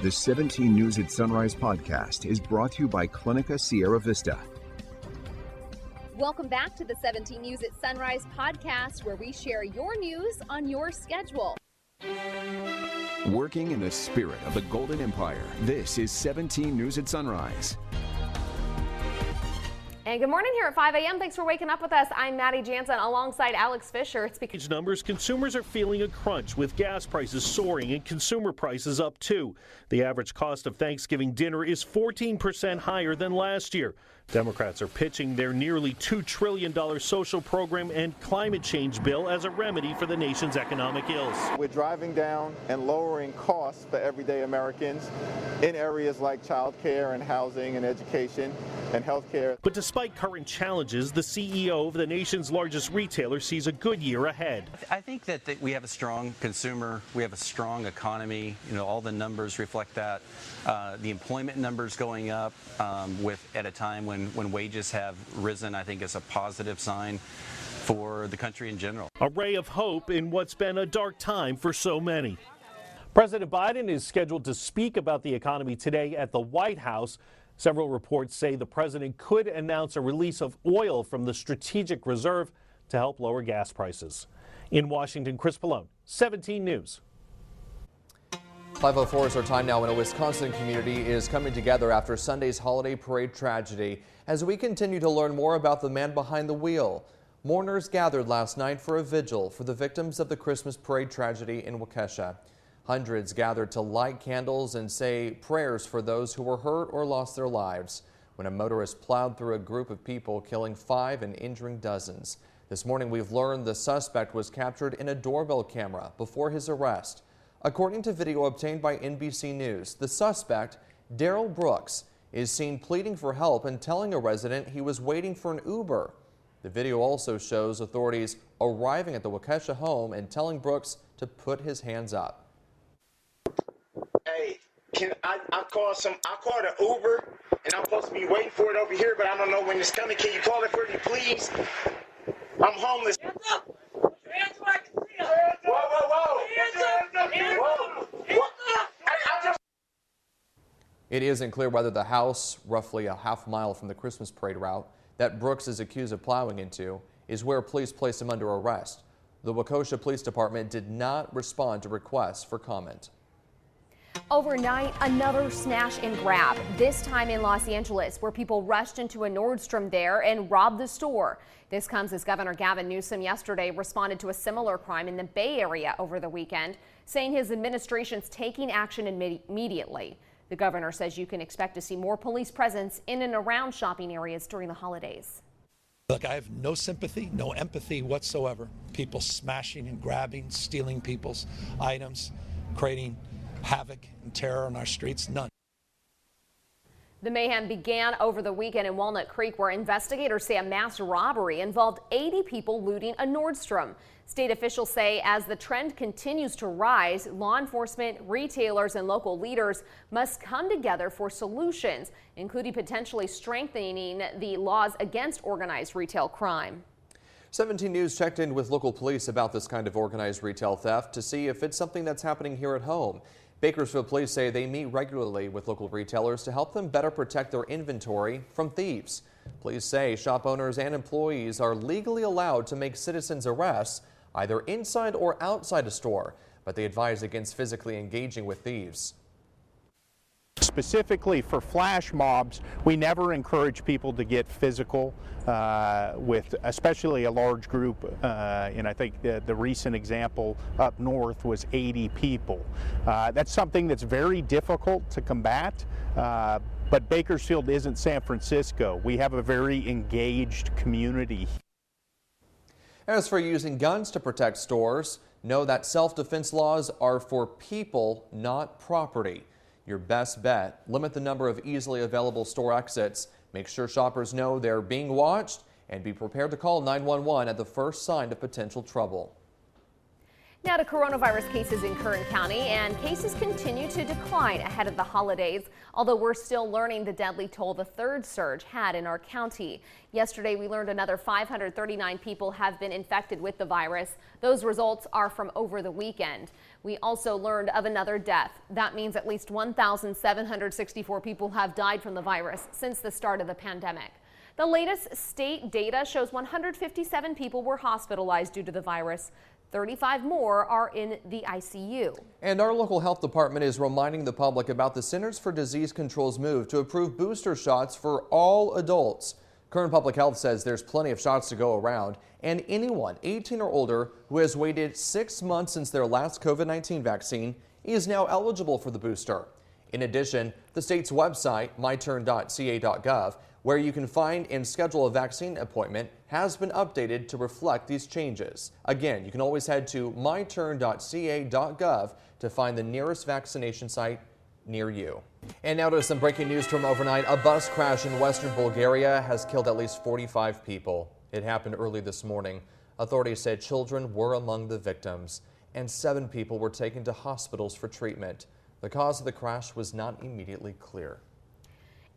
The 17 News at Sunrise podcast is brought to you by Clinica Sierra Vista. Welcome back to the 17 News at Sunrise podcast, where we share your news on your schedule. Working in the spirit of the Golden Empire, this is 17 News at Sunrise. And good morning here at 5 a.m. Thanks for waking up with us. I'm Maddie Jansen alongside Alex Fisher. It's because numbers, consumers are feeling a crunch with gas prices soaring and consumer prices up too. The average cost of Thanksgiving dinner is 14% higher than last year. Democrats are pitching their nearly $2 trillion social program and climate change bill as a remedy for the nation's economic ills. We're driving down and lowering costs for everyday Americans in areas like child care and housing and education and health care. But despite current challenges, the CEO of the nation's largest retailer sees a good year ahead. I think that we have a strong consumer, we have a strong economy. You know, all the numbers reflect that. The employment numbers going up at a time when wages have risen, I think is a positive sign for the country in general. A ray of hope in what's been a dark time for so many. President Biden is scheduled to speak about the economy today at the White House. Several reports say the president could announce a release of oil from the Strategic Reserve to help lower gas prices. In Washington, Chris Pallone, 17 News. 5:04 is our time now when a Wisconsin community is coming together after Sunday's holiday parade tragedy. As we continue to learn more about the man behind the wheel, mourners gathered last night for a vigil for the victims of the Christmas parade tragedy in Waukesha. Hundreds gathered to light candles and say prayers for those who were hurt or lost their lives when a motorist plowed through a group of people, killing 5 and injuring dozens. This morning we've learned the suspect was captured in a doorbell camera before his arrest. According to video obtained by NBC News, the suspect, Daryl Brooks, is seen pleading for help and telling a resident he was waiting for an Uber. The video also shows authorities arriving at the Waukesha home and telling Brooks to put his hands up. Hey, I called an Uber and I'm supposed to be waiting for it over here, but I don't know when it's coming. Can you call it for me, please? I'm homeless. Hands up! Hands up! I can see them. Whoa, whoa, whoa! Hands up! Hands up! Hands up! It isn't clear whether the house, roughly a half mile from the Christmas parade route, that Brooks is accused of plowing into, is where police placed him under arrest. The Waukesha Police Department did not respond to requests for comment. overnight, another smash and grab, this time in Los Angeles, where people rushed into a Nordstrom there and robbed the store. This comes as Governor Gavin Newsom yesterday responded to a similar crime in the Bay Area over the weekend, saying his administration's taking action immediately. The governor says you can expect to see more police presence in and around shopping areas during the holidays. Look, I have no sympathy, no empathy whatsoever. People smashing and grabbing, stealing people's items, creating havoc and terror on our streets, none. The mayhem began over the weekend in Walnut Creek, where investigators say a mass robbery involved 80 people looting a Nordstrom. State officials say as the trend continues to rise, law enforcement, retailers, and local leaders must come together for solutions, including potentially strengthening the laws against organized retail crime. 17 News checked in with local police about this kind of organized retail theft to see if it's something that's happening here at home. Bakersfield police say they meet regularly with local retailers to help them better protect their inventory from thieves. Police say shop owners and employees are legally allowed to make citizens arrests either inside or outside a store, but they advise against physically engaging with thieves. Specifically for flash mobs, we never encourage people to get physical with especially a large group, and I think the recent example up north was 80 people. That's something that's very difficult to combat, but Bakersfield isn't San Francisco. We have a very engaged community. As for using guns to protect stores, know that self-defense laws are for people, not property. Your best bet, limit the number of easily available store exits, make sure shoppers know they're being watched, and be prepared to call 911 at the first sign of potential trouble. Now to coronavirus cases in Kern County, and cases continue to decline ahead of the holidays, although we're still learning the deadly toll the third surge had in our county. Yesterday, we learned another 539 people have been infected with the virus. Those results are from over the weekend. We also learned of another death. That means at least 1,764 people have died from the virus since the start of the pandemic. The latest state data shows 157 people were hospitalized due to the virus. 35 more are in the ICU. And our local health department is reminding the public about the Centers for Disease Control's move to approve booster shots for all adults. Kern Public Health says there's plenty of shots to go around, and anyone 18 or older who has waited 6 months since their last COVID-19 vaccine is now eligible for the booster. In addition, the state's website, myturn.ca.gov, where you can find and schedule a vaccine appointment, has been updated to reflect these changes. Again, you can always head to myturn.ca.gov to find the nearest vaccination site near you. And now to some breaking news from overnight. A bus crash in western Bulgaria has killed at least 45 people. It happened early this morning. Authorities said children were among the victims, and 7 people were taken to hospitals for treatment. The cause of the crash was not immediately clear.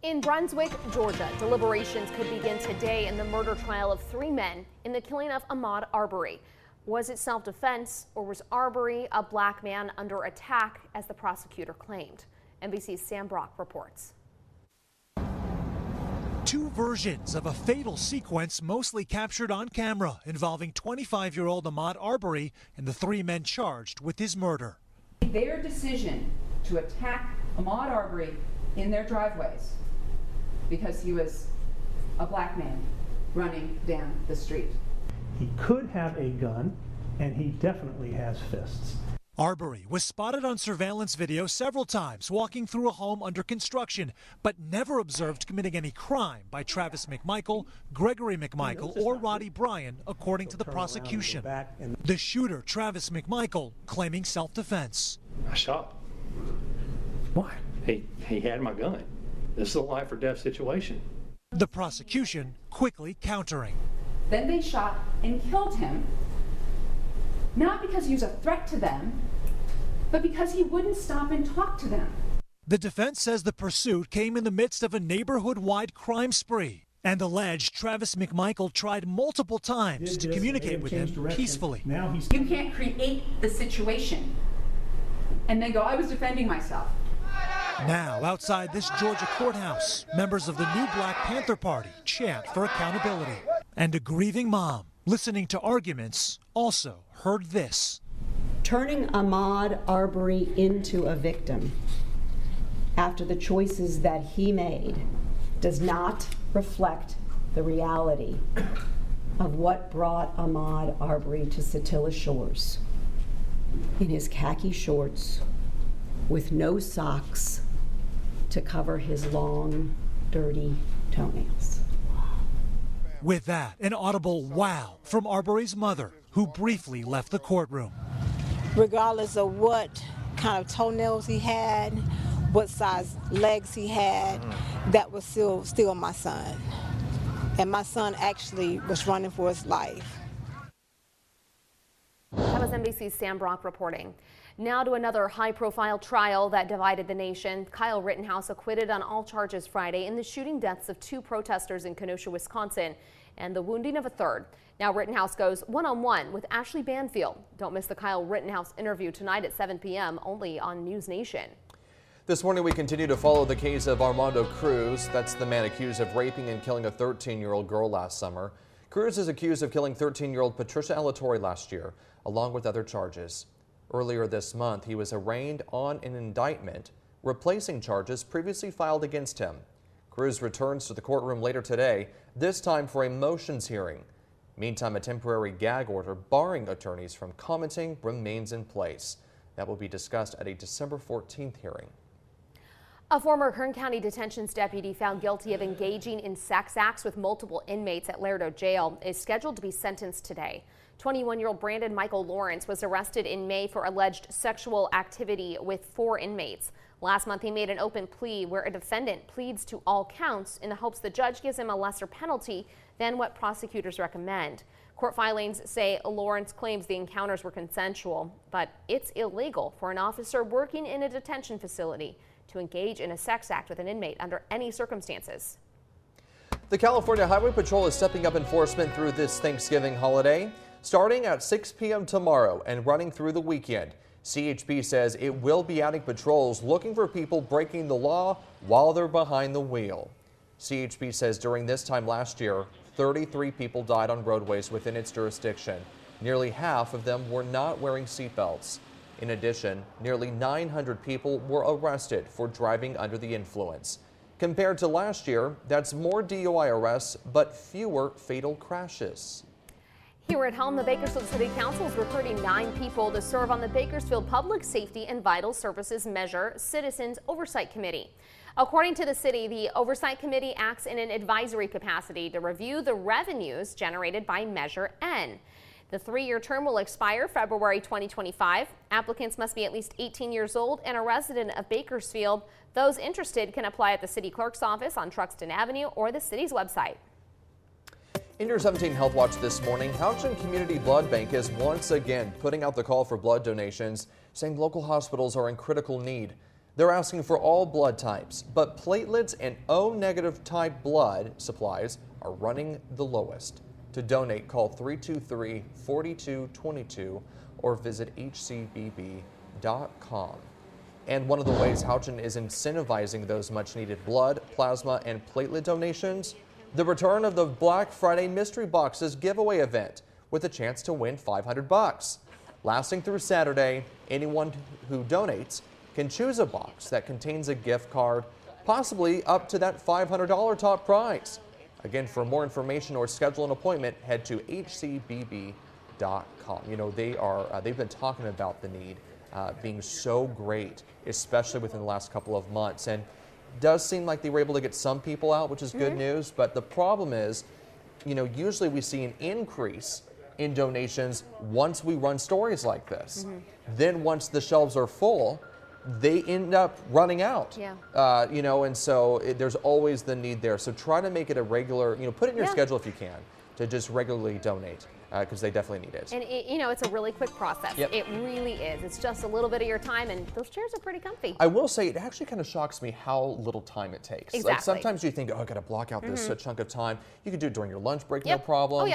In Brunswick, Georgia, deliberations could begin today in the murder trial of 3 men in the killing of Ahmaud Arbery. Was it self-defense, or was Arbery a black man under attack, as the prosecutor claimed? NBC's Sam Brock reports. 2 versions of a fatal sequence mostly captured on camera involving 25-year-old Ahmaud Arbery and the 3 men charged with his murder. Their decision to attack Ahmaud Arbery in their driveways because he was a black man running down the street. He could have a gun, and he definitely has fists. Arbery was spotted on surveillance video several times walking through a home under construction, but never observed committing any crime by Travis McMichael, Gregory McMichael, or Roddy Bryan, according to the prosecution. The shooter, Travis McMichael, claiming self-defense. I shot. Why? He had my gun. This is a life or death situation. The prosecution quickly countering. Then they shot and killed him, not because he was a threat to them, but because he wouldn't stop and talk to them. The defense says the pursuit came in the midst of a neighborhood-wide crime spree and alleged Travis McMichael tried multiple times to communicate with him peacefully. You can't create the situation and then go, I was defending myself. Now, outside this Georgia courthouse, members of the new Black Panther Party chant for accountability. And a grieving mom, listening to arguments, also heard this. Turning Ahmaud Arbery into a victim after the choices that he made does not reflect the reality of what brought Ahmaud Arbery to Satilla Shores in his khaki shorts with no socks to cover his long, dirty toenails. With that, an audible wow from Arbery's mother, who briefly left the courtroom. Regardless of what kind of toenails he had, what size legs he had, that was still my son. And my son actually was running for his life. That was NBC's Sam Brock reporting. Now to another high-profile trial that divided the nation. Kyle Rittenhouse acquitted on all charges Friday in the shooting deaths of 2 protesters in Kenosha, Wisconsin, and the wounding of a 3rd. Now Rittenhouse goes one-on-one with Ashley Banfield. Don't miss the Kyle Rittenhouse interview tonight at 7 p.m. only on News Nation. This morning we continue to follow the case of Armando Cruz. That's the man accused of raping and killing a 13-year-old girl last summer. Cruz is accused of killing 13-year-old Patricia Alatorre last year, along with other charges. Earlier this month, he was arraigned on an indictment, replacing charges previously filed against him. Cruz returns to the courtroom later today, this time for a motions hearing. Meantime, a temporary gag order barring attorneys from commenting remains in place. That will be discussed at a December 14th hearing. A former Kern County Detentions deputy found guilty of engaging in sex acts with multiple inmates at Laredo Jail is scheduled to be sentenced today. 21-year-old Brandon Michael Lawrence was arrested in May for alleged sexual activity with 4 inmates. Last month, he made an open plea where a defendant pleads to all counts in the hopes the judge gives him a lesser penalty than what prosecutors recommend. Court filings say Lawrence claims the encounters were consensual, but it's illegal for an officer working in a detention facility to engage in a sex act with an inmate under any circumstances. The California Highway Patrol is stepping up enforcement through this Thanksgiving holiday, starting at 6 p.m. tomorrow and running through the weekend. CHP says it will be adding patrols looking for people breaking the law while they're behind the wheel. CHP says during this time last year, 33 people died on roadways within its jurisdiction. Nearly half of them were not wearing seatbelts. In addition, nearly 900 people were arrested for driving under the influence. Compared to last year, that's more DUI arrests, but fewer fatal crashes. Here at home, the Bakersfield City Council is recruiting 9 people to serve on the Bakersfield Public Safety and Vital Services Measure Citizens Oversight Committee. According to the city, the Oversight Committee acts in an advisory capacity to review the revenues generated by Measure N. The 3-year term will expire February 2025. Applicants must be at least 18 years old and a resident of Bakersfield. Those interested can apply at the city clerk's office on Truxton Avenue or the city's website. In your 17 Health Watch this morning, Houchin Community Blood Bank is once again putting out the call for blood donations, saying local hospitals are in critical need. They're asking for all blood types, but platelets and O-negative type blood supplies are running the lowest. To donate, call 323-4222 or visit hcbb.com. And one of the ways Houchin is incentivizing those much-needed blood, plasma, and platelet donations, the return of the Black Friday Mystery Boxes giveaway event with a chance to win $500. Lasting through Saturday, anyone who donates can choose a box that contains a gift card, possibly up to that $500 top prize. Again, for more information or schedule an appointment, head to hcbb.com. You know, they've been talking about the need being so great, especially within the last couple of months. And it does seem like they were able to get some people out, which is good news. But the problem is, you know, usually we see an increase in donations once we run stories like this. Then once the shelves are full, they end up running out. You know, and so there's always the need there. So try to make it a regular, you know, put it in your schedule if you can, to just regularly donate, because they definitely need it. And you know, it's a really quick process. It really is. It's just a little bit of your time, and those chairs are pretty comfy. I will say, it actually kind of shocks me how little time it takes. Like sometimes you think, oh, I got to block out this chunk of time. You can do it during your lunch break, no problem.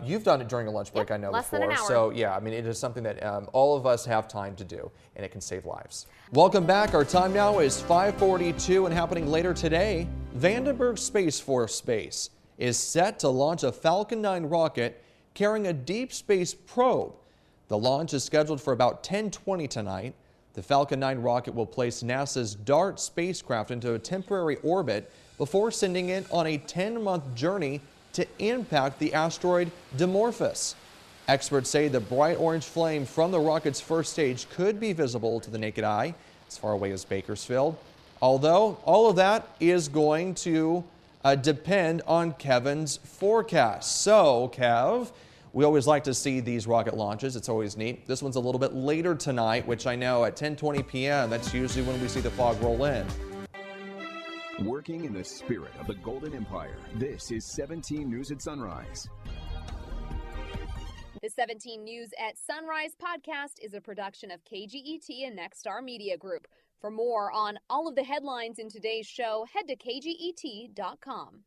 You've done it during a lunch break, I know, less before. than an hour. So yeah, I mean, it is something that all of us have time to do, and it can save lives. Welcome back. Our time now is 5:42, and happening later today, Vandenberg Space Force Base is set to launch a Falcon 9 rocket carrying a deep space probe. The launch is scheduled for about 10:20 tonight. The Falcon 9 rocket will place NASA's DART spacecraft into a temporary orbit before sending it on a 10-month journey to impact the asteroid Dimorphos. Experts say the bright orange flame from the rocket's first stage could be visible to the naked eye as far away as Bakersfield. Although all of that is going to depend on Kevin's forecast. So, Kev, we always like to see these rocket launches. It's always neat. This one's a little bit later tonight, which I know at 10:20 p.m., that's usually when we see the fog roll in. Working in the spirit of the Golden Empire, this is 17 News at Sunrise. The 17 News at Sunrise podcast is a production of KGET and Nexstar Media Group. For more on all of the headlines in today's show, head to kget.com.